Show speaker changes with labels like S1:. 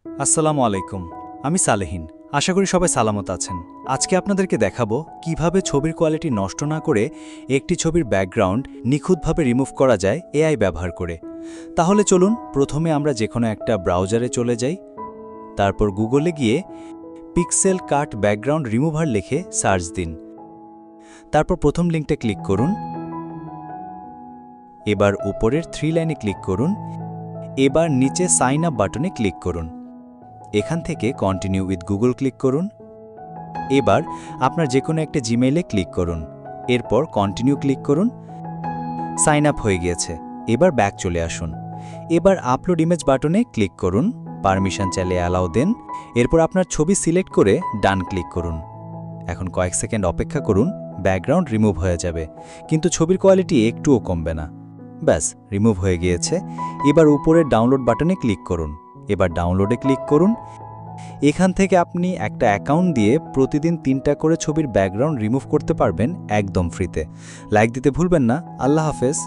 S1: আসসালামু আলাইকুম। আমি সালেহিন। আশা করি সবাই সালামত আছেন। আজকে আপনাদেরকে দেখাবো কিভাবে ছবির কোয়ালিটি নষ্ট না করে একটি ছবির ব্যাকগ্রাউন্ড নিখুঁতভাবে রিমুভ করা যায় এআই ব্যবহার করে। তাহলে চলুন প্রথমে আমরা যেকোনো একটা ব্রাউজারে চলে যাই। তারপর গুগলে গিয়ে পিক্সেল কাট ব্যাকগ্রাউন্ড রিমুভার লিখে সার্চ দিন। তারপর প্রথম লিঙ্কটা ক্লিক করুন। এবার উপরের 3 লাইনে ক্লিক করুন। এবার নিচে সাইন আপ বাটনে ক্লিক করুন। এখান থেকে কন্টিনিউ উইথ গুগল ক্লিক করুন। এবার আপনার যে কোনো একটা জিমেইলে ক্লিক করুন। এরপর কন্টিনিউ ক্লিক করুন। সাইন আপ হয়ে গিয়েছে। এবার ব্যাক চলে আসুন। এবার আপলোড ইমেজ বাটনে ক্লিক করুন। পারমিশন চাইলে অ্যালাউ দেন। এরপর আপনার ছবি সিলেক্ট করে ডান ক্লিক করুন। এখন কয়েক সেকেন্ড অপেক্ষা করুন, ব্যাকগ্রাউন্ড রিমুভ হয়ে যাবে, কিন্তু ছবির কোয়ালিটি একটুও কমবে না। ব্যাস, রিমুভ হয়ে গিয়েছে। এবার উপরের ডাউনলোড বাটনে ক্লিক করুন। এবার ডাউনলোডে ক্লিক করুন। এখান থেকে আপনি একটা অ্যাকাউন্ট দিয়ে প্রতিদিন 3টা করে ছবির ব্যাকগ্রাউন্ড রিমুভ করতে পারবেন একদম ফ্রিতে। লাইক দিতে ভুলবেন না। আল্লাহ হাফেজ।